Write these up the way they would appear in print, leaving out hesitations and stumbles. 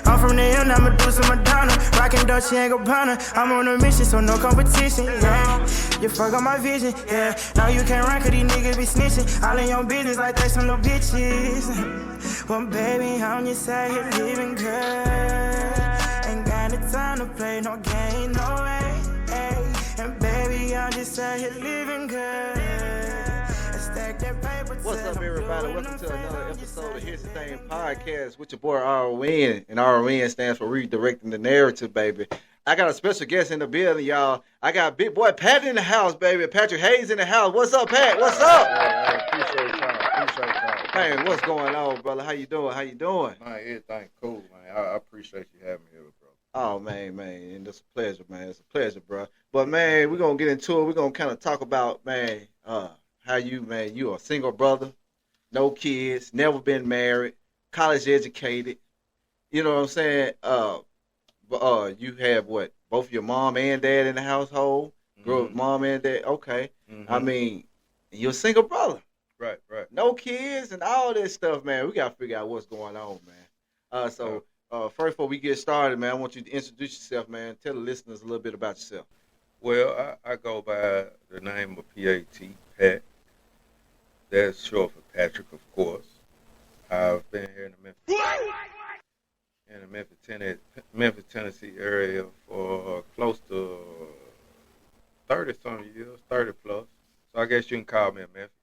I'm from the hill, now Medusa Madonna. Rockin' Dolce and Gabbana. I'm on a mission, so no competition, yeah. You fuck up my vision, yeah. Now you can't run, cause these niggas be snitching. All in your business like they some little bitches. Well, baby, I'm just out here living good. Ain't got the time to play no game, no way. Ay. And baby, I'm just out here living good. What's up, everybody? Welcome to another episode of Here's the Thing Podcast with your boy RON. And RON stands for Redirecting the Narrative, baby. I got a special guest in the building, y'all. I got big boy Pat in the house, baby. Patrick Hayes in the house. What's up, Pat? What's up? I appreciate y'all. Hey, what's going on, brother? How you doing? Man, everything cool, man. I appreciate you having me here, bro. Oh, man. And it's a pleasure, man. It's a pleasure, bro. But, man, we're going to get into it. We're going to kind of talk about, man, how you a single brother, no kids, never been married, college educated. You know what I'm saying? You have what? Both your mom and dad in the household? Grew up with mom and dad? Okay. I mean, you're a single brother. Right. No kids and all this stuff, man. We got to figure out what's going on, man. First, before we get started, man, I want you to introduce yourself, man. Tell the listeners a little bit about yourself. Well, I go by the name of P.A.T., Pat. That's short for Patrick, of course. I've been here in the Memphis, Tennessee area for close to 30-some years, 30 plus. So I guess you can call me a Memphis.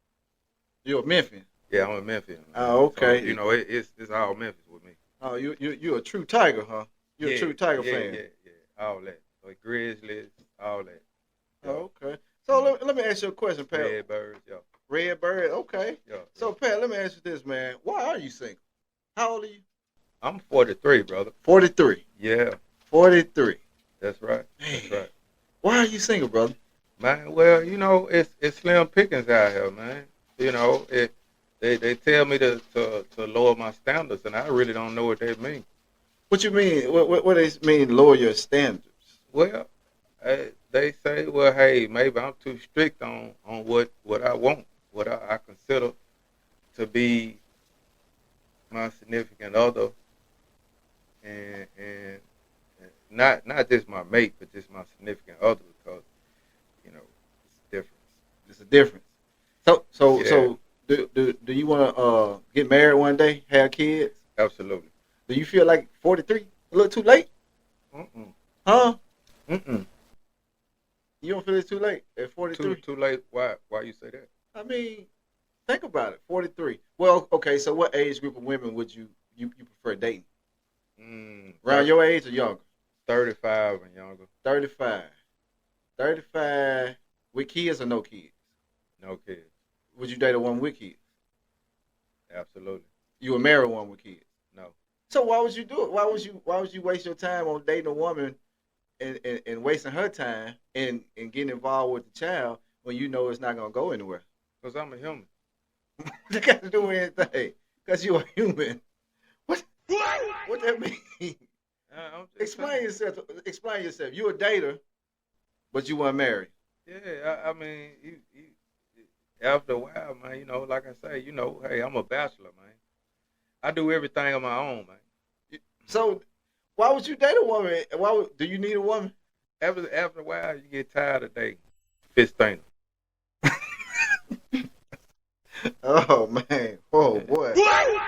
You're a Memphian? Yeah, I'm a Memphian. Oh, okay. So, it's all Memphis with me. Oh, you're a true Tiger, huh? You're a true Tiger fan. Yeah, all that. Like Grizzlies, all that. Yeah. Oh, okay. So let me ask you a question, Pat. Redbirds, yeah. Redbird, okay. Yeah. So, Pat, let me ask you this, man. Why are you single? How old are you? I'm 43, brother. 43. Yeah. 43. That's right. Man. That's right. Why are you single, brother? Man, well, it's slim pickings out here, man. They tell me to lower my standards, and I really don't know what that means. What you mean? What does mean lower your standards? Well, they say, well, hey, maybe I'm too strict on what I want, what I consider to be my significant other, and not just my mate, but just my significant other, because it's different. It's a difference. So Yeah. so do you want to get married one day, have kids? Absolutely. Do you feel like 43 a little too late? Huh? You don't feel it's too late at 43? Too late. Why you say that? I mean, think about it. 43. Well, okay. So, what age group of women would you prefer dating? Around your age or younger? 35 and younger. 35. 35 with kids or no kids? No kids. Would you date a woman with kids? Absolutely. You would marry one with kids? No. So why would you do it? Why would you waste your time on dating a woman and wasting her time and getting involved with the child when you know it's not gonna go anywhere? Because I'm a human. You got to do anything because you're a human. What that mean? Explain yourself. Explain yourself. You're a dater, but you weren't married. Yeah, I mean, you after a while, man, like I say, hey, I'm a bachelor, man. I do everything on my own, man. So, why would you date a woman? Do you need a woman? After a while, you get tired of dating. Fist thing. Oh man! Oh boy!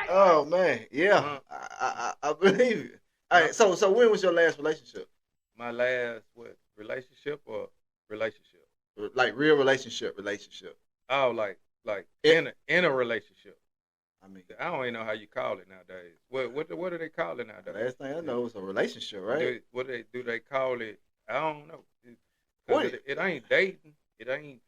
Oh man! Yeah, I believe you. All right. So when was your last relationship? My last relationship or relationship? Like real relationship. Oh, like in a relationship. I mean, I don't even know how you call it nowadays. What do they call it nowadays? Last thing I know is a relationship, right? Do they call it? I don't know. It ain't dating. It ain't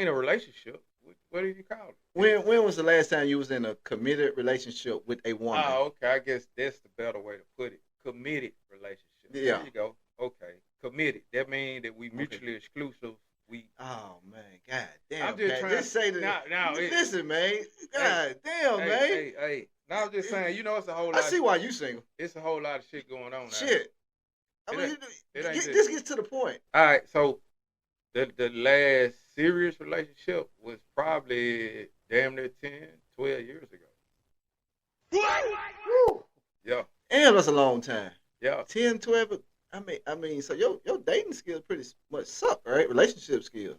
a relationship. What do you call it? When was the last time you was in a committed relationship with a woman? Oh, okay. I guess that's the better way to put it. Committed relationship. Yeah. There you go. Okay. Committed. That means that we mutually exclusive. Oh man, god damn! I'm just Pat. trying. Just say that. Listen, man. God damn, man. Hey. Now I'm just saying. It's a whole lot. I see why you single. It's a whole lot of shit going on now. Shit. I mean, just get to the point. All right. So the last serious relationship was probably damn near 10, 12 years ago. Woo. Yeah. And that's a long time. Yeah, 10, 12. I mean, so your dating skills pretty much suck, right? Relationship skills.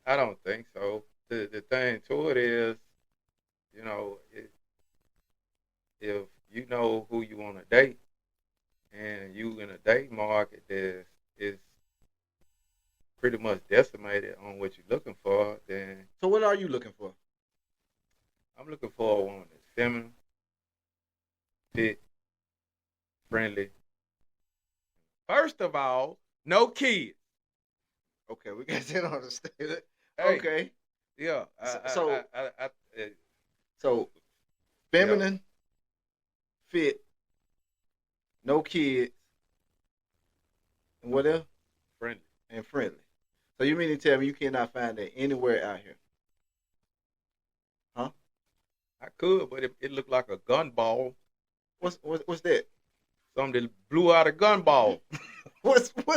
I don't think so. The thing to it is, if you know who you want to date, and you in a date market that is pretty much decimated on what you're looking for, then So what are you looking for? I'm looking for a woman that's feminine, fit, friendly. First of all, no kids. Okay, we got that on the stage. Hey, Okay, yeah. so feminine, fit, no kids, and what else? Friendly. And friendly. So you mean to tell me you cannot find that anywhere out here? I could, but it looked like a gun ball. What's that? Something that blew out a gun ball. What's blew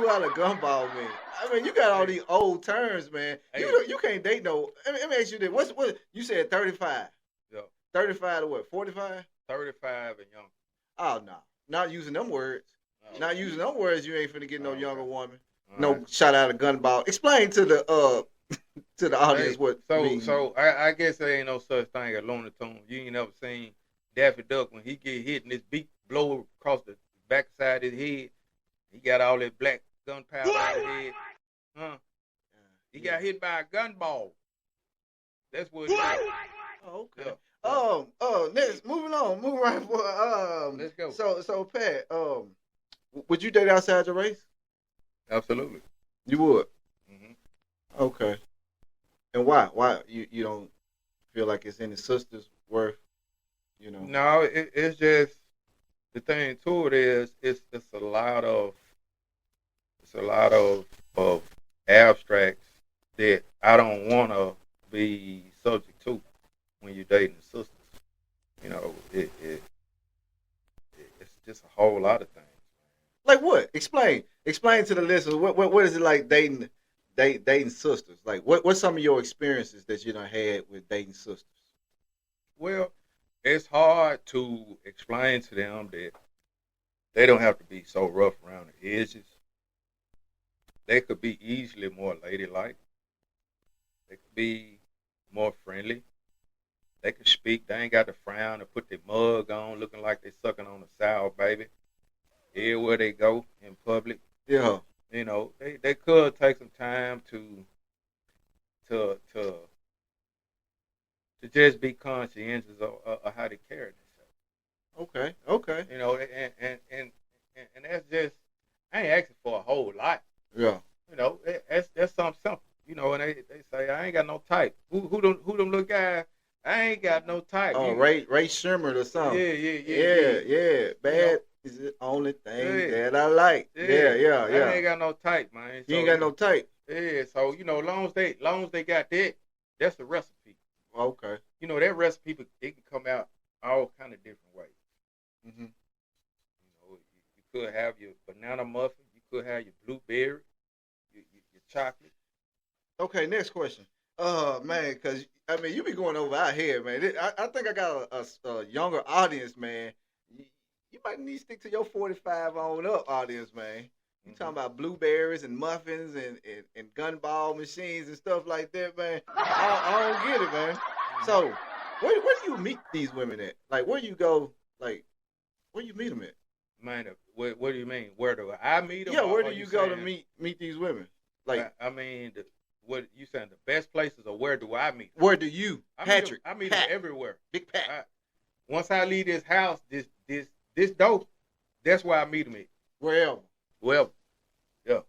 out a gumball mean? I mean, you got all these old terms, man. Hey. You can't date no. Let me ask you this. What you said? 35. Yeah. 35 to what? 45? 35 and young. Oh no, not using them words. No. Not using them words. You ain't finna get no Okay. younger woman. All No right. shot out a gunball. Explain to the to the audience Hey, what. mean. So I guess there ain't no such thing as Looney Tunes. You ain't never seen Daffy Duck when he get hit and his beak blow across the backside of his head. He got all that black gunpowder on his head. Huh? He got hit by a gun ball. That's what it is. Oh, okay. Yeah. Next, moving on, moving right for Let's go. So Pat, would you date outside your race? Absolutely. You would. Hmm. Okay. And why? Why you don't feel like it's any sisters worth? You know. No, it's just the thing to it is it's a lot of abstracts that I don't want to be subject to when you're dating sisters. You know, it's just a whole lot of things. Like what? Explain to the listeners. What is it like dating sisters? Like what's some of your experiences that you done had with dating sisters? Well, it's hard to explain to them that they don't have to be so rough around the edges. They could be easily more ladylike. They could be more friendly. They can speak. They ain't got to frown and put their mug on looking like they sucking on a sour baby. Everywhere they go in public. Yeah. You know, they could take some time to just be conscientious of how they carry themselves. Okay. You know, and that's just, I ain't asking for a whole lot. Yeah. You know, that's something simple. You know, and they say I ain't got no type. Who them little guys? I ain't got no type. Oh, Ray Sherman or something. Yeah. Bad is the only thing that I like. Yeah. I ain't got no type, man. You ain't got no type. Yeah, so you know, long as they got that, that's the recipe. Okay. You know, that recipe it can come out all kind of different ways. Mm-hmm. You know, you could have your banana muffin, you could have your blueberry, your chocolate. Okay, next question. Man, because, I mean, you be going over our head, man. I think I got a younger audience, man. You might need to stick to your 45 on up audience, man. You talking about blueberries and muffins and gunball machines and stuff like that, man. I don't get it, man. So, where do you meet these women at? Like, where you go, like, where you meet them at? Man, what do you mean? Where do I meet them? Yeah, where or do you saying, go to meet these women? Like, I mean, what you saying? The best places, or where do I meet them? where do you, Patrick? I meet them everywhere. Big Pat. Once I leave this house, this door, that's where I meet them at. Wherever. Well, yeah,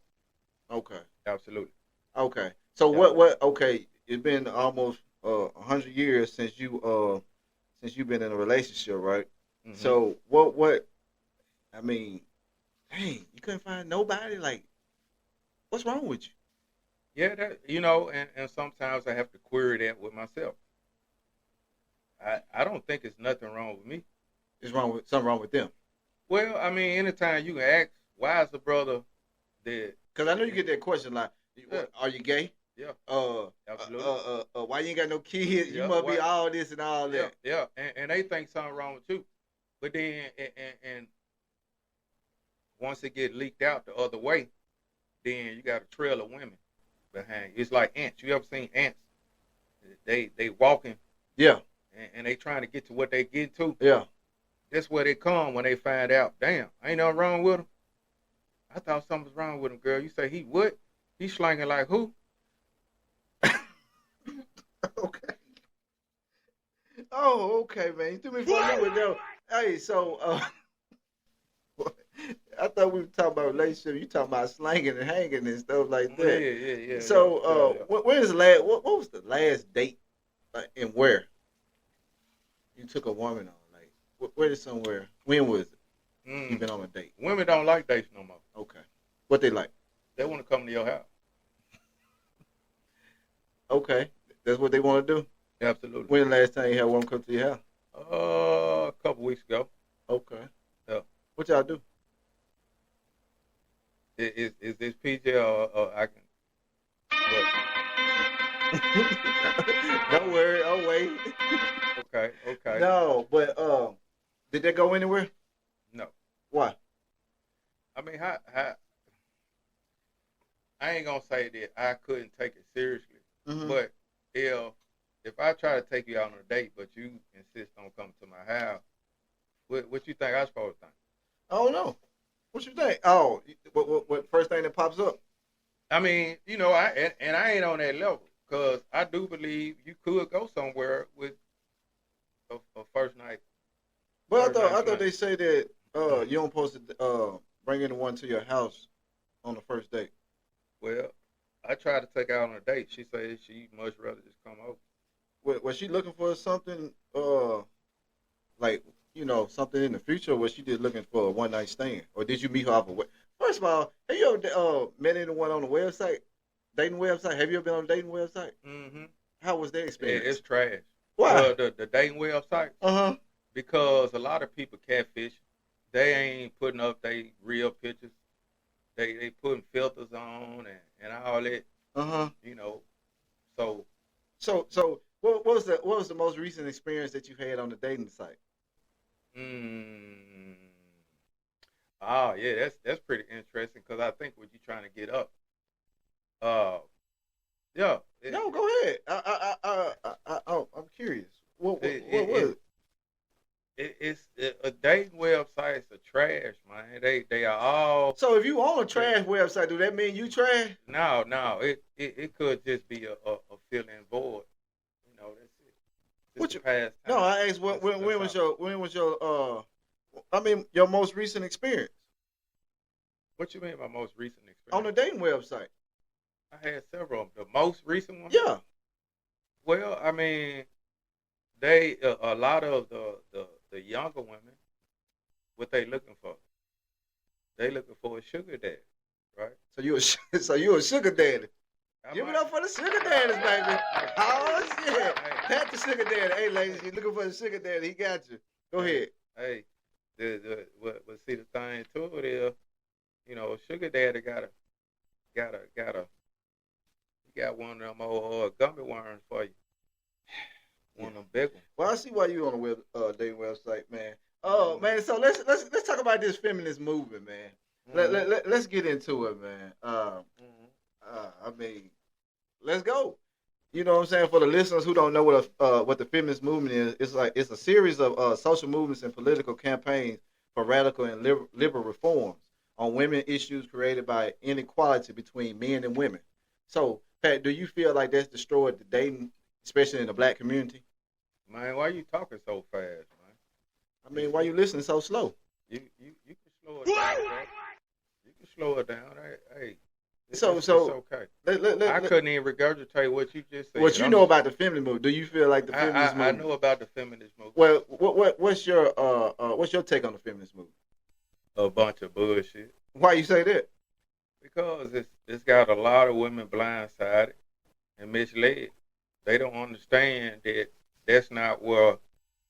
Okay. absolutely. Okay. So Yeah. what? Okay, it's been almost 100 years since you've been in a relationship, right? Mhm. So what? I mean, dang, you couldn't find nobody. Like, what's wrong with you? Yeah, that you know, and sometimes I have to query that with myself. I don't think it's nothing wrong with me. It's something wrong with them. Well, I mean, anytime you can ask, why is the brother that? Because I know you get that question like, Yeah. are you gay? Yeah. Uh, Absolutely. why you ain't got no kids? You Yeah, must be why- all this and all Yeah, that. yeah, and they think something wrong with you, but then and once it get leaked out the other way, then you got a trail of women behind you. It's like ants. You ever seen ants? They walking Yeah, and they trying to get to what they get to. yeah. That's where they come when they find out. Damn, ain't nothing wrong with him. I thought something was wrong with him, girl. You say he what? He slanging like who? Okay. Oh, okay, man. You threw me for a loop with them. Hey, so I thought we were talking about relationship. You talking about slanging and hanging and stuff like Yeah, that. yeah. So, yeah. when is the last? What was the last date, and where you took a woman on? Like, where is somewhere? When was it? You been on a date? Women don't like dates no more. Okay. What they like? They want to come to your house. Okay, that's what they want to do. Absolutely. When the last time you had one come to your house? A couple weeks ago. Okay. Yeah. What y'all do? Is this PJ or I can? But, Don't worry. I'll wait. okay. No, but did that go anywhere? No. Why? I mean, how I ain't gonna say that I couldn't take it seriously, Mhm. but if I try to take you out on a date, but you insist on coming to my house, what you think I supposed to think? I don't know. What you think? Oh, what first thing that pops up? I mean, I ain't on that level because I do believe you could go somewhere with a first night. But First I night thought flight. they say that you don't supposed to bring anyone to your house on the first date. Well, I tried to take her out on a date. She said she much rather just come over. Was she looking for something like something in the future, or was she just looking for a one night stand, or did you meet her off a First of all, have you ever met anyone on the website, dating website? Have you ever been on a dating website? Mm-hmm. How was their Yeah, experience? it's trash. Why? The dating website, Uh-huh. because a lot of people catfish. They ain't putting up they real pictures. They putting filters on and all that, Uh-huh. So So what was the most recent experience that you had on the dating site? mm, oh yeah, that's pretty interesting because I think what you're trying to get up. Yeah. No, go ahead. I'm curious. What was it? It's a dating websites are trash, man. They are all So if you on a trash website, do that mean you trash? no. It could just be a filling void. That's it. What Just you- a past No, time. I asked when was your your most recent experience What you mean by most recent experience? on the dating website? I had several. The most recent one. Yeah. Well, I mean, they a lot of the younger women, what they looking for? They looking for a sugar daddy, right? So you a sugar daddy. I Give it might- up for the sugar daddies, baby. Oh shit. Hey, Pat the sugar daddy. Hey ladies, you looking for the sugar daddy, he got you. Go ahead. Hey, what see the thing to it is, sugar daddy he got one of them old gummy worms for you. One of them big ones. Well, I see why you on the dating website, man. Oh man, so let's talk about this feminist movement, man. Let's get into it, man. I mean, let's go. You know what I'm saying? For the listeners who don't know what the feminist movement is, it's a series of social movements and political campaigns for radical and liberal reforms on women issues created by inequality between men and women. So, Pat, do you feel like that's destroyed the dating, especially in the black community? Man, why you talking so fast, man? I mean, why you listening so slow? You can slow it down, bro. You can slow it down. Hey, it's So- okay. I Let- couldn't even regurgitate what you just said. what you know about the feminist movement? Do you feel like the feminist I movement? know about the feminist movement. Well, what's your take on the feminist movement? A bunch of bullshit. Why you say that? Because it's got a lot of women blindsided and misled. They don't understand that that's not where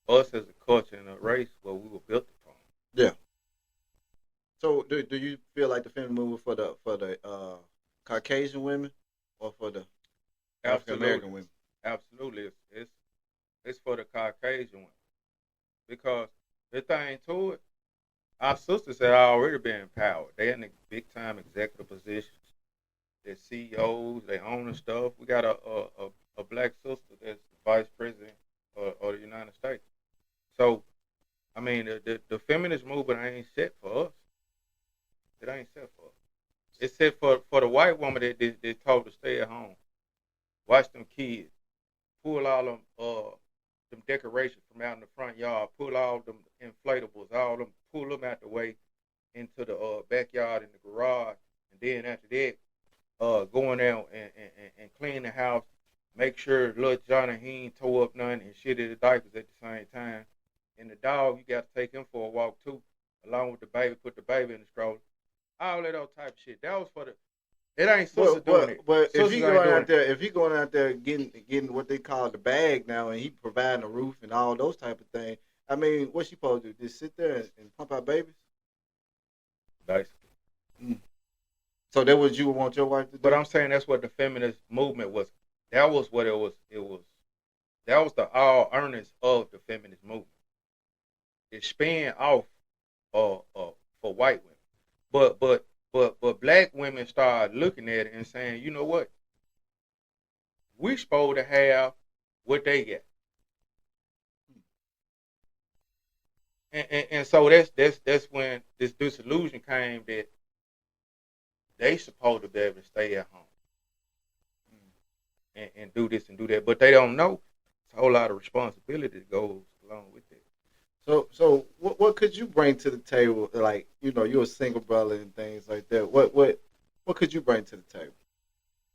us as a culture and a race where we were built upon. So do you feel like the feminist movement for the Caucasian women or for the African American women. Absolutely. It's for the Caucasian women. Because the thing to it, our sisters have already been empowered. They're in the big time executive positions. They're CEOs, they own and stuff. We got a black sister that's the vice president of the United States. So, I mean, the feminist movement ain't set for us. It ain't set for us. It's set for the white woman that told to stay at home, watch them kids, pull all them decorations from out in the front yard, pull all them inflatables, all them, pull them out the way into the backyard in the garage, and then after that, go in there and clean the house, make sure little Johnny he ain't tore up none and shit the diapers at the same time. And the dog, you got to take him for a walk too, along with the baby, put the baby in the stroller. All that old type of shit. That was for the. It ain't sister doing it. But if Sisters he ain't going doing out it. there, if he going out there getting what they call the bag now, and he providing a roof and all those type of things, I mean, what's she supposed to do? Just sit there and pump out babies? Basically. So that what you would want your wife to do? But I'm saying that's what the feminist movement was. That was what it was. That was the all earnings of the feminist movement. It span off for white women, but black women started looking at it and saying, you know what? We supposed to have what they get. And so that's when this disillusion came that they supposed to be able to stay at home and do this and do that, but they don't know it's a whole lot of responsibility that goes along with that. So what could you bring to the table? Like, you know, you're a single brother and things like that. What could you bring to the table?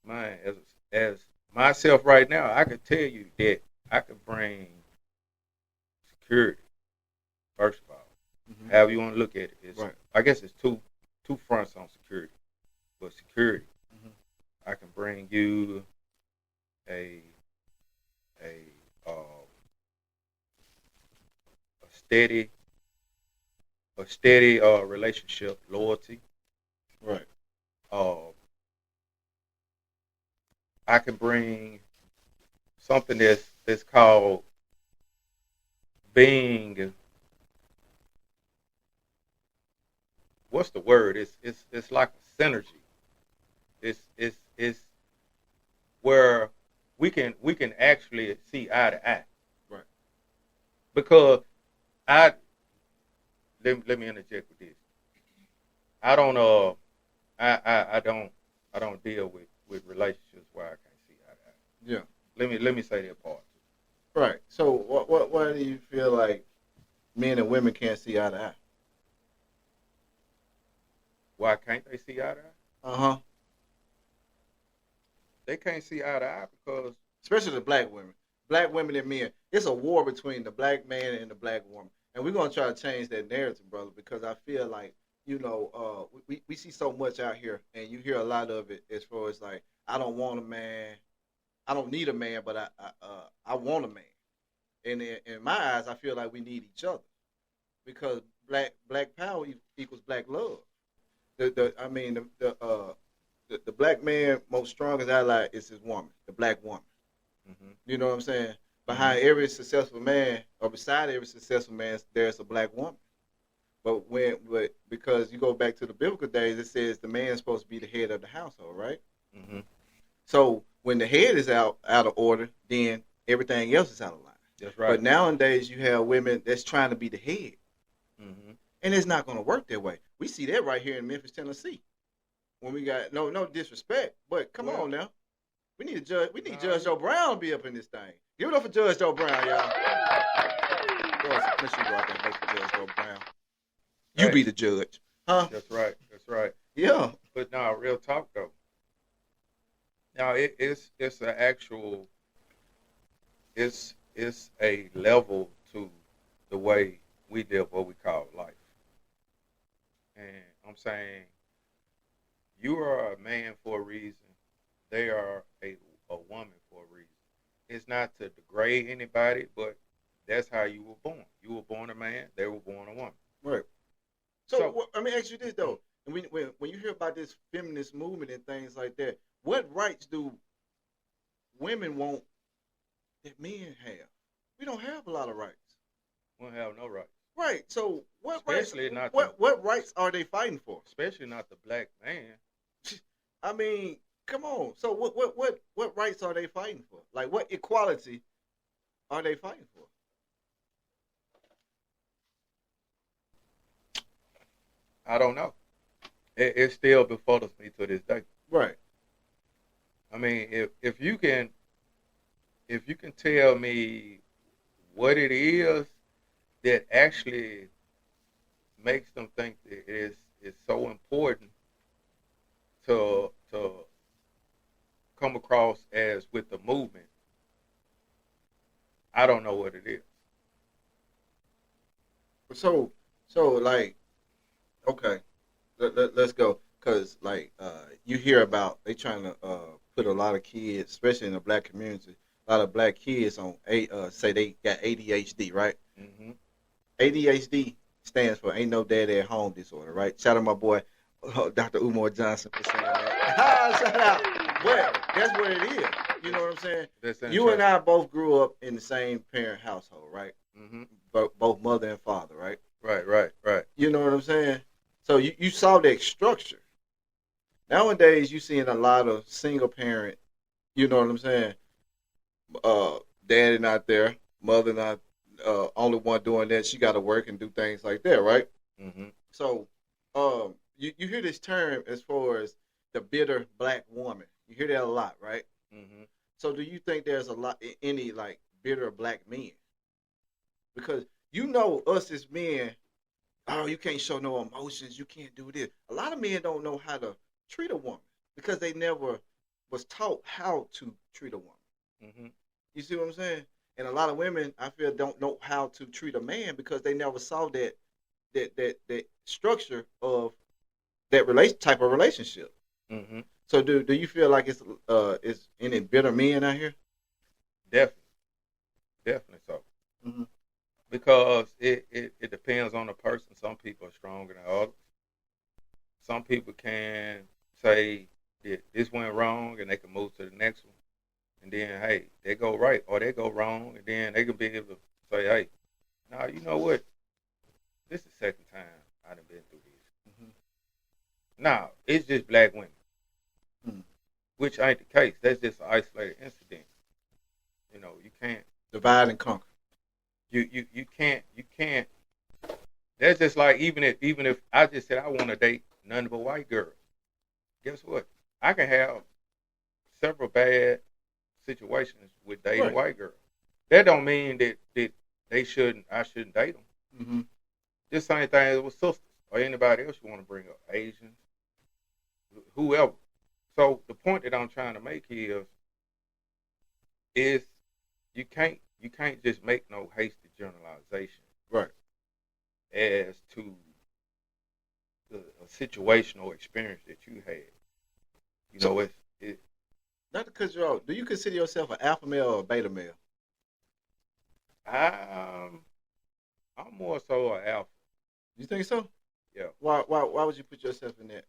Man, as myself right now, I could tell you that I could bring security. First of all, however you want to look at it, it's, right. I guess it's two fronts on security. But security, I can bring you a steady relationship, loyalty. Right. I can bring something that's called being. What's the word? It's like a synergy. It's where we can actually see eye to eye. Right. Because let me interject with this. I don't deal with relationships where I can't see eye to eye. Yeah. Let me say that part. Right. So why do you feel like men and women can't see eye to eye? Why can't they see eye to eye? Uh-huh. They can't see eye to eye because, especially the black women. Black women and men. It's a war between the black man and the black woman. And we're going to try to change that narrative, brother, because I feel like, you know, we see so much out here, and you hear a lot of it as far as like, I don't want a man. I don't need a man, but I want a man. And in my eyes, I feel like we need each other because black power equals black love. The black man most strongest ally is his woman, the black woman. mm-hmm. You know what I'm saying? Behind every successful man, or beside every successful man, there's a black woman. But because you go back to the biblical days, it says the man is supposed to be the head of the household, right? Mm-hmm. So when the head is out of order, then everything else is out of line. That's right. But nowadays you have women that's trying to be the head, mm-hmm. and it's not going to work that way. We see that right here in Memphis, Tennessee. When we got no disrespect, but come on now, we need Judge Joe Brown to be up in this thing. Give it up for Judge Joe Brown, y'all. Make sure you go out there and vote for Judge Joe Brown. You be the judge, huh? That's right. That's right. Yeah. But now, real talk though. Now it's an actual. It's a level to the way we live what we call life. And I'm saying you are a man for a reason. They are a woman for a reason. It's not to degrade anybody, but that's how you were born. You were born a man. They were born a woman. Right. So let me ask you this though. When you hear about this feminist movement and things like that, what rights do women want that men have. We don't have a lot of rights. We don't have no rights. Right. So what Especially rights? not What rights are they fighting for? Especially not the black man. I mean, come on. So what rights are they fighting for? Like what equality are they fighting for? I don't know. It still befuddles me to this day. Right. I mean, if you can tell me what it is that actually makes them think that it's so important to come across as with the movement, I don't know what it is. So like, okay, let's go. Cause like you hear about they trying to put a lot of kids, especially in the black community, a lot of black kids on say they got ADHD, right? Mm-hmm. ADHD stands for Ain't No Daddy at Home Disorder, right? Shout out my boy Dr. Umar Johnson for saying that. Shout out. But that's what it is. You know what I'm saying? You and I both grew up in the same parent household, right? Mm-hmm. Both mother and father, right? Right. You know what I'm saying? So you saw that structure. Nowadays, you seeing a lot of single parent, you know what I'm saying? Daddy not there, mother not, only one doing that. She got to work and do things like that, right? Mm-hmm. So, you hear this term as far as the bitter black woman. You hear that a lot, right? Mm-hmm. So, do you think there's any like bitter black men? Because you know us as men, oh, you can't show no emotions. You can't do this. A lot of men don't know how to treat a woman because they never was taught how to treat a woman. Mm-hmm. You see what I'm saying? And a lot of women, I feel, don't know how to treat a man because they never saw that structure of that type of relationship. Mm-hmm. So do you feel like it's any bitter men out here? Definitely so. Mm-hmm. Because it depends on the person. Some people are stronger than others. Some people can say that this went wrong and they can move to the next one. And then, hey, they go right or they go wrong. And then they can be able to say, hey, now, you know what? This is the second time I done been through this. Mm-hmm. Now, it's just black women. Mm-hmm. Which ain't the case. That's just an isolated incident. You know, you can't divide and conquer. You can't. That's just like even if I just said I want to date none but white girls. Guess what? I can have several bad situations with dating white girls. That don't mean that I shouldn't date them. Mm-hmm. Just same thing with sisters or anybody else you want to bring up, Asians, whoever. So the point that I'm trying to make here is you can't just make no hasty generalization, right, as to a situational experience that you had. You know, it's not to cut you off. Do you consider yourself an alpha male or a beta male? I'm more so an alpha. You think so? Yeah. Why would you put yourself in that?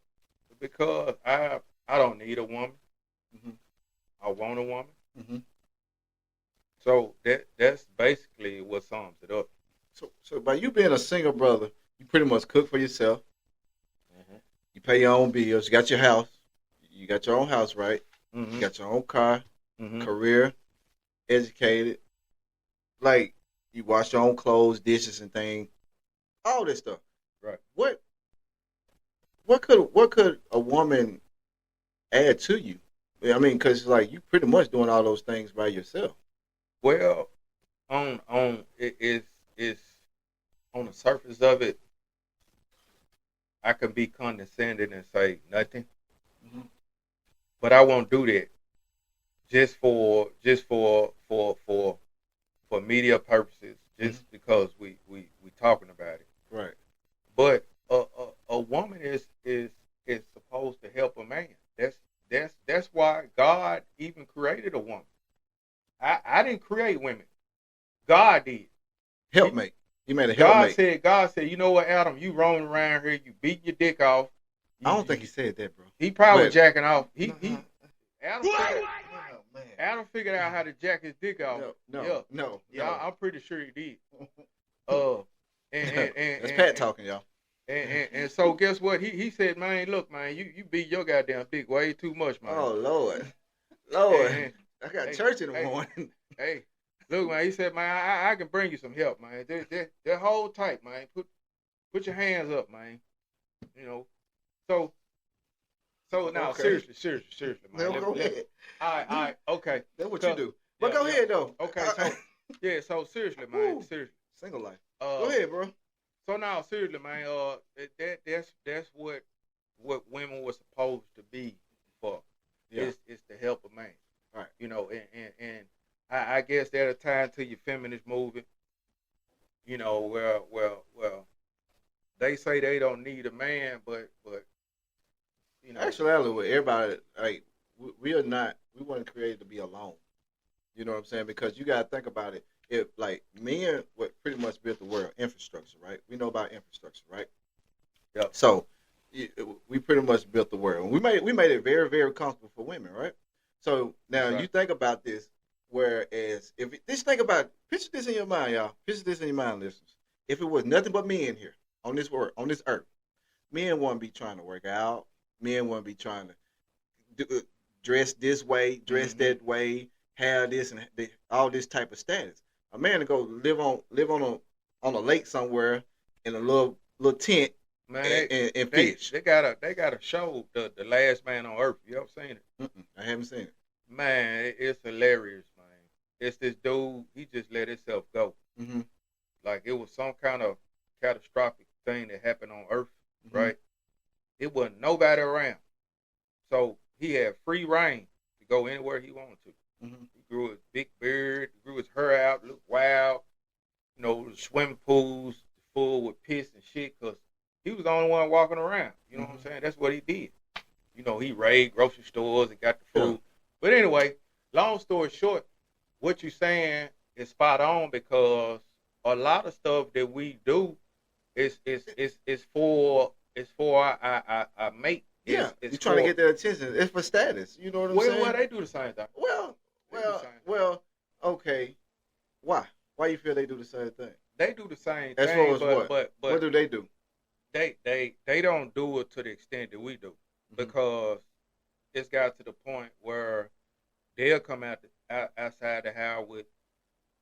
Because I don't need a woman. Mm-hmm. I want a woman. Mm-hmm. So that's basically what sums it up. So by you being a single brother, you pretty much cook for yourself. Mm-hmm. You pay your own bills. You got your house. You got your own house, right? Mm-hmm. You got your own car, mm-hmm. career, educated. Like you wash your own clothes, dishes, and things. All this stuff. Right. What could a woman add to you? I mean, because like you pretty much doing all those things by yourself. Well, on it's on the surface of it, I can be condescending and say nothing, mm-hmm. but I won't do that just for media purposes, just mm-hmm. because we talking about it. Right. But a woman is supposed to help a man. That's why God even created a woman. I didn't create women. God did. Helpmate. He made a helpmate. God said, you know what, Adam, you roaming around here, you beating your dick off. I don't think he said that, bro. He probably jacking off. Adam said, oh, man. Adam figured out how to jack his dick off. No. I'm pretty sure he did. That's Pat talking, y'all. And so guess what? He said, man, look, man, you beat your goddamn dick way too much, man. Oh Lord. I got church in the morning. Hey, look, man. He said, man, I can bring you some help, man. They're hold tight, man. Put your hands up, man. You know. So now, Okay. seriously, man. No, go ahead. All right, okay. That's what you do. But go ahead though. Okay, so seriously, man, seriously. Single life. Go ahead, bro. So now, seriously, man, that's what women were supposed to be for. Yeah. It's to help a man. Right. You know, and I guess that'll tie into your feminist movement. You know, well, they say they don't need a man, but you know. Actually, with everybody, like we weren't created to be alone. You know what I'm saying? Because you gotta think about it. If like men would pretty much built the world infrastructure, right? We know about infrastructure, right? Yeah. So we pretty much built the world. We made it very, very comfortable for women, right? So now you think about this. Whereas just think about, picture this in your mind, y'all. Picture this in your mind, listeners. If it was nothing but men here on this earth, men wouldn't be trying to work out. Men wouldn't be trying to dress this way, dress that way, have this and all this type of status. A man to go live on a lake somewhere in a little tent, man, and fish. They got a show, the Last Man on Earth. You ever seen it? I haven't seen it. Man, it's hilarious, man. It's this dude. He just let himself go. Mm-hmm. Like it was some kind of catastrophic thing that happened on Earth, right? It wasn't nobody around, so he had free reign to go anywhere he wanted to. Mm-hmm. He grew his big beard, grew his hair out, looked wild. You know, the swimming pools full with piss and shit, cause he was the only one walking around. You know what I'm saying? That's what he did. You know, he raided grocery stores and got the food. Yeah. But anyway, long story short, what you're saying is spot on, because a lot of stuff that we do is for our mate. Yeah, It's you're trying to for- get their attention. It's for status. You know what I'm saying? Well, they do the same thing. Well, okay. Why? Why you feel they do the same thing? They do the same As thing, far as but what do they do? they don't do it to the extent that we do, because it's got to the point where they'll come outside the house with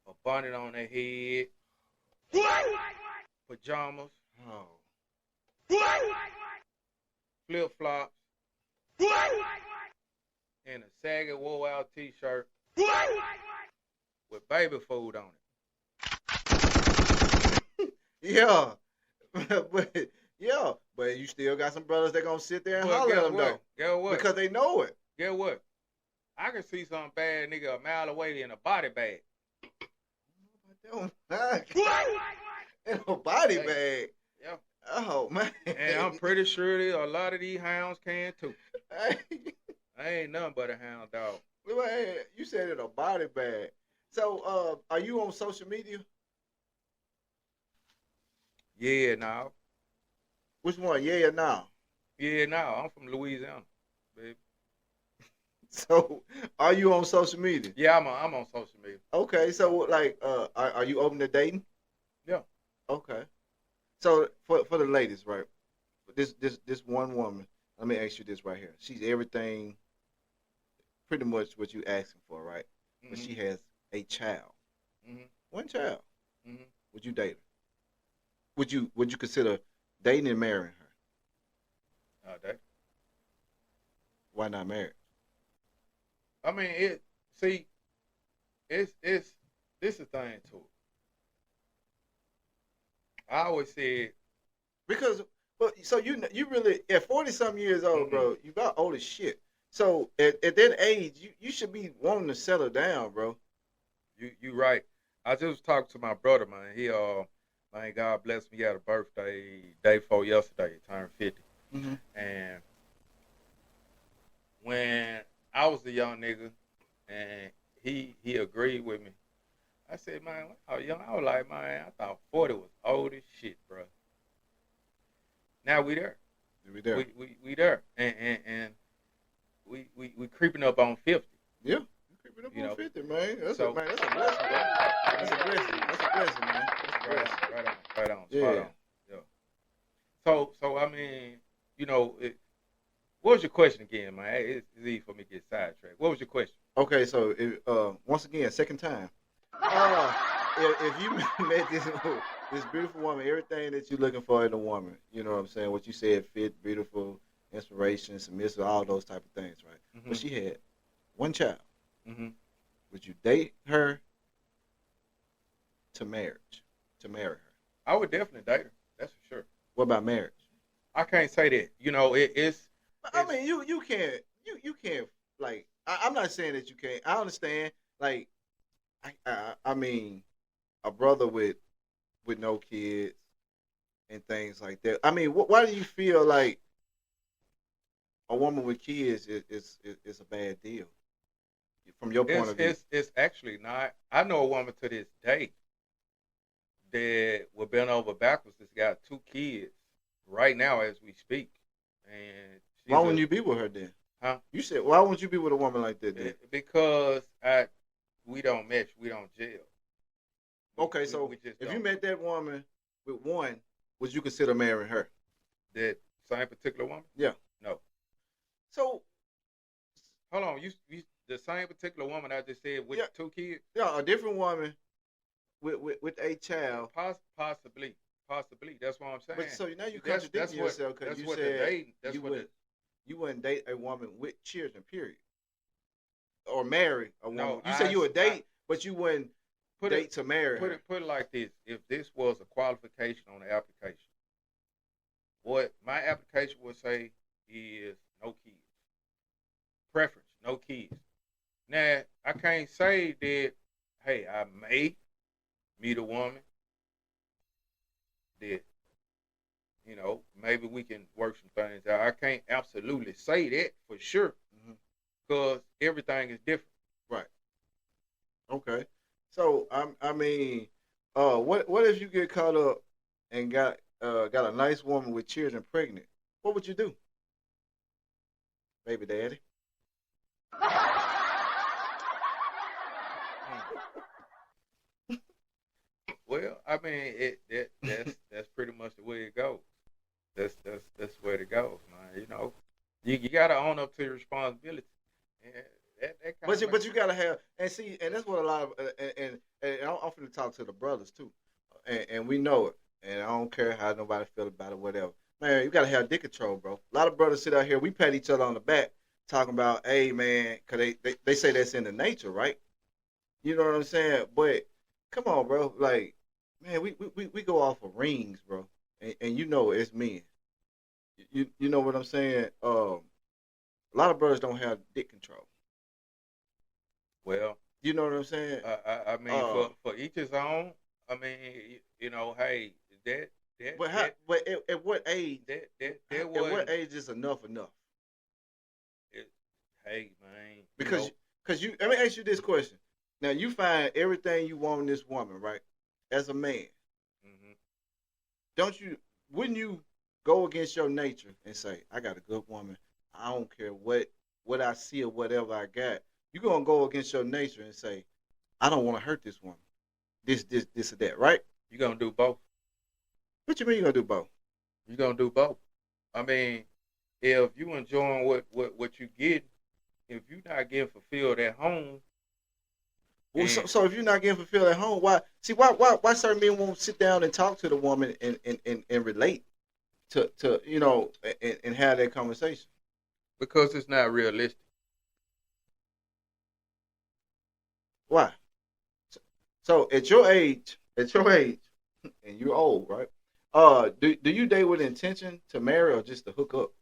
a bonnet on their head, pajamas, Oh. flip flops, and a saggy wore out T-shirt with baby food on it. Yeah. But you still got some brothers that gonna sit there and holler at them though. Guess what? Because they know it. Guess what? I can see some bad nigga a mile away in a body bag. In a body bag. Yeah. Oh man. And I'm pretty sure that a lot of these hounds can too. Hey. I ain't nothing but a hound dog. Wait, you said in a body bag. So are you on social media? Yeah, now. Which one? Yeah or no? Yeah, now. I'm from Louisiana, baby. So are you on social media? Yeah, I'm on social media. Okay, so like are you open to dating? Yeah. Okay. So for the ladies, right? This one woman, let me ask you this right here. She's everything pretty much what you asking for, right? But she has a child. One child. Would you date her? Would you consider dating and marrying her? That. Why not marry? I mean, it's this a thing to it. I always said, Because so you really at 40-something years old, bro, you about old as shit. So at that age, you should be wanting to settle down, bro. you right. I just talked to my brother, man. He man, God bless me. He had a birthday day before yesterday. He turned 50. And when I was a young nigga, and he agreed with me, I said, man, when I was young, I was like, man, I thought 40 was old as shit, bro. Now we there. We there. We there. And we creeping up on 50. Yeah. Keep it up You on know, 50, man. That's so- a blessing, bro. That's a blessing. That's a blessing, man. That's a blessing. Right on, Yeah. spot on. Yeah. So I mean, you know, what was your question again, man? It's easy for me to get sidetracked. What was your question? Okay, so once again, second time. If you met this beautiful woman, everything that you're looking for in a woman, you know what I'm saying? What you said, fit, beautiful, inspiration, submissive, all those type of things, right? Mm-hmm. But she had one child. Mm-hmm. Would you date her to marry her? I would definitely date her. That's for sure. What about marriage? I can't say that. You know, it's. I mean, you can't like. I'm not saying that you can't. I understand. Like, I mean, a brother with no kids and things like that. I mean, why do you feel like a woman with kids is a bad deal from your point of view? It's actually not. I know a woman to this day that will bend over backwards. That's got 2 kids right now as we speak. And Why wouldn't you be with her then? Huh? You said, why wouldn't you be with a woman like that then? Because we don't mesh, we don't gel. Okay, so we just if don't. you met that woman with one, would you consider marrying her? That same particular woman? Yeah. No. So, Hold on, you the same particular woman I just said with Yeah. 2 kids? yeah, a different woman with a child. Possibly. That's what I'm saying. But so now you're That's contradicting what- yourself because that's you what the said dating- that's you what the- wouldn't date a woman with children, period, or marry a woman. No, You said you would date, but you wouldn't date to marry her. Put it like this: if this was a qualification on the application, what my application would say is no kids. Preference, no kids. Now I can't say that. Hey, I may meet a woman that, you know, maybe we can work some things out. I can't absolutely say that for sure because everything is different. Right. Okay. So I mean, what if you get caught up and got a nice woman with children pregnant? What would you do, baby daddy? Well, I mean, that's pretty much the way it goes. That's the way it goes, man. You know, you gotta own up to your responsibility. And that kind But you gotta have and see, and that's what a lot of and I'm often talk to the brothers too, and we know it, and I don't care how nobody feel about it, whatever. Man, you gotta have dick control, bro. A lot of brothers sit out here, we pat each other on the back, talking about, hey man, cause they say that's in the nature, right? You know what I'm saying? But come on, bro, like, man, we go off of rings, bro, and you know it's men. You know what I'm saying? A lot of brothers don't have dick control. Well, You know what I'm saying? I mean, for each his own. I mean, you know, hey, that. But at what age? That At was. what age is enough? Hey, man. Because you, let me ask you this question. Now you find everything you want in this woman, right? As a man, don't you? Wouldn't you go against your nature and say, "I got a good woman. I don't care what I see or whatever I got." You're gonna go against your nature and say, "I don't want to hurt this woman. This or that," right? You're gonna do both. What you mean you gonna do both? You're gonna do both. I mean, if you enjoying what you get, if you're not getting fulfilled at home. Well, so if you're not getting fulfilled at home, why certain men won't sit down and talk to the woman and relate to you know and have that conversation? Because it's not realistic. Why? So at your age, and you're old, right? Do you date with intention to marry or just to hook up?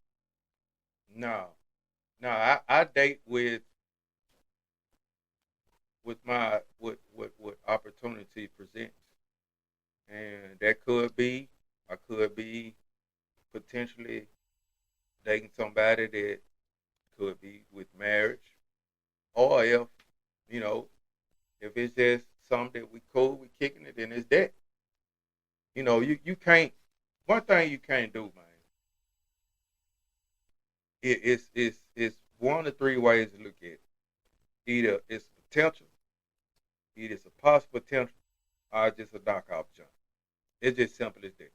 No, I date with my what opportunity presents, and that could be I could be potentially dating somebody that could be with marriage, or if you know if it's just something that we cool, we kicking it, then it's that. You know, you can't. One thing you can't do, man. It's one of 3 ways to look at it. Either it's potential, either it's a possible potential or just a knockoff jump. It's just simple as that.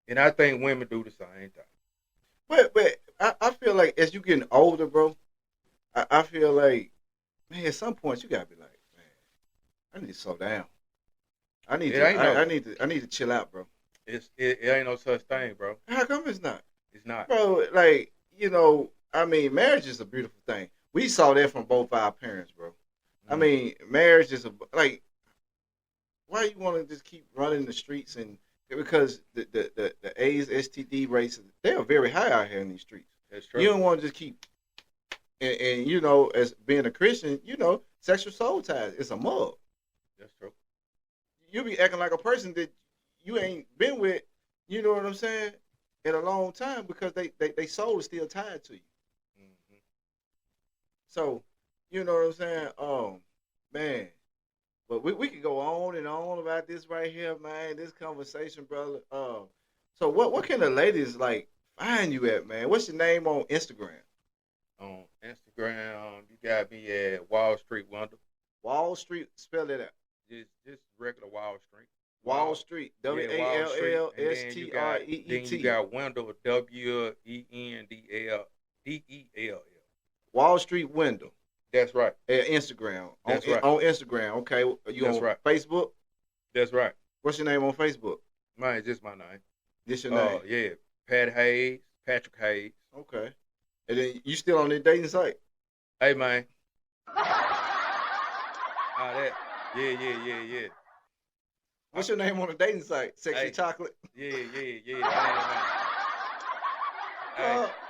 And I think women do the same thing. But I feel like as you getting older, bro, I feel like, man, at some point you gotta be like, man, I need to slow down. I need to chill out, bro. It ain't no such thing, bro. How come it's not? It's not. Bro, like, you know, I mean, marriage is a beautiful thing. We saw that from both our parents, bro. I mean, marriage is like, why you want to just keep running the streets? And because the AIDS, STD rates, they are very high out here in these streets. That's true. You don't want to just keep, and you know, as being a Christian, you know, sexual soul ties, it's a mug. That's true. You be acting like a person that you ain't been with, you know what I'm saying, in a long time because they soul is still tied to you. Mm-hmm. So, you know what I'm saying? Man. But we could go on and on about this right here, man. This conversation, brother. So what can the ladies like find you at, man? What's your name on Instagram? On Instagram, you got me at Wall Street Wonder. Wall Street, spell it out. Just regular Wall Street. Wall Street, WALLSTREET. Then you got Wendell, WENDLL. Wall Street Wendell. That's right. At Instagram. That's right. On Instagram, okay. You That's on right. Facebook? That's right. What's your name on Facebook? Mine, just my name. This your name? Yeah. Pat Hayes, Patrick Hayes. Okay. And then you still on the dating site? Hey, man. Yeah. What's your name on the dating site? Sexy Chocolate? Yeah.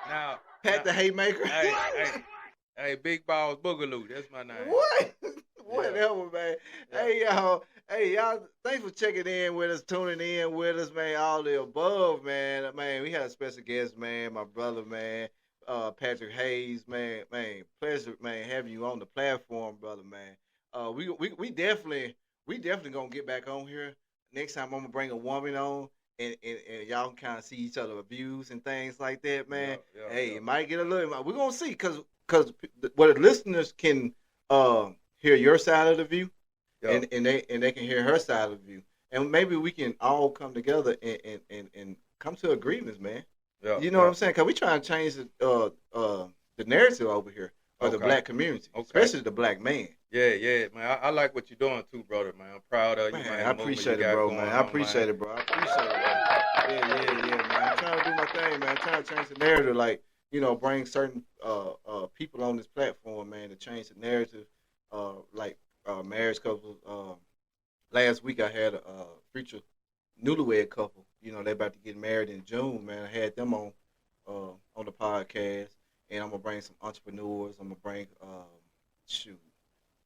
Now, Pat the Haymaker? Hey, Big Balls Boogaloo. That's my name. What? Whatever, man. Yeah. Hey, y'all, thanks for checking in with us, tuning in with us, man. All the above, man. Man, we had a special guest, man, my brother, man, Patrick Hayes, man. Man, pleasure, man, having you on the platform, brother, man. We definitely gonna get back on here. Next time I'm gonna bring a woman on and y'all can kind of see each other's views and things like that, man. It might get a little, we're gonna see, cause what the listeners can hear your side of the view, and they can hear her side of the view, and maybe we can all come together and come to agreements, man. You know what I'm saying? Cause we trying to change the narrative over here of the black community, especially the black man. Yeah, man. I like what you're doing too, brother, man. I'm proud of you, man. I appreciate it, bro, man. I appreciate it, bro. Yeah, man. I'm trying to do my thing, man. I'm trying to change the narrative, like, you know, bring certain people on this platform, man, to change the narrative, like marriage couples. Last week I had a feature newlywed couple. You know, they about to get married in June, man. I had them on the podcast, and I'm gonna bring some entrepreneurs. I'm gonna bring a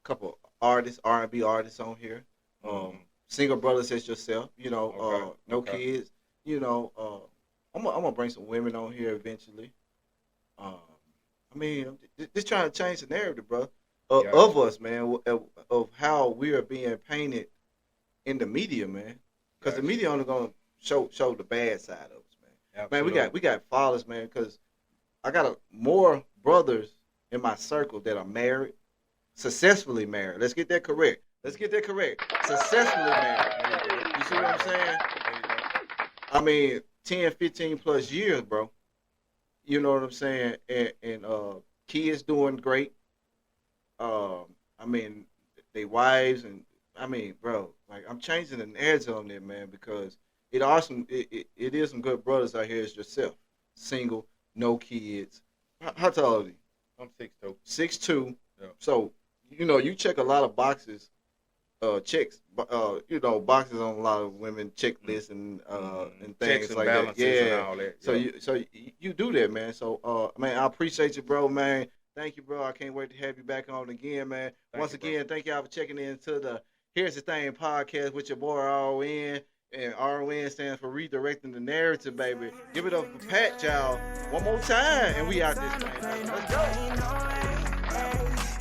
couple artists, R&B artists on here. Single brothers as yourself. You know, no kids. You know, I'm gonna bring some women on here eventually. I mean, just trying to change the narrative, bro, of us, man, of how we are being painted in the media, man. Because the media only gonna show the bad side of us, man. Absolutely. Man, we got fathers, man. Because I got more brothers in my circle that are married, successfully married. Let's get that correct. Successfully married. You see what I'm saying? I mean, 10, 15 plus years, bro. You know what I'm saying? And kids doing great. I mean, they wives, and I mean, bro, like, I'm changing the narrative on there, man, because it is some good brothers out here as yourself. Single, no kids. How tall are you? I'm 6'2". 6'2". Yeah. So, you know, you check a lot of boxes, boxes on a lot of women checklists and things like that. Yeah. And all that. So you do that, man. So man, I appreciate you, bro, man. Thank you, bro. I can't wait to have you back on again, man. Once again, thank y'all for checking in to the Here's the Thing podcast with your boy RON. And RON stands for redirecting the narrative, baby. Give it up for Pat, y'all. One more time, and we out this thing. Let's go.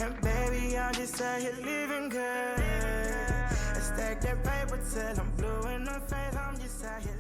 And baby, I'm just out here living good. I stack that paper till I'm blue in the face. I'm just out here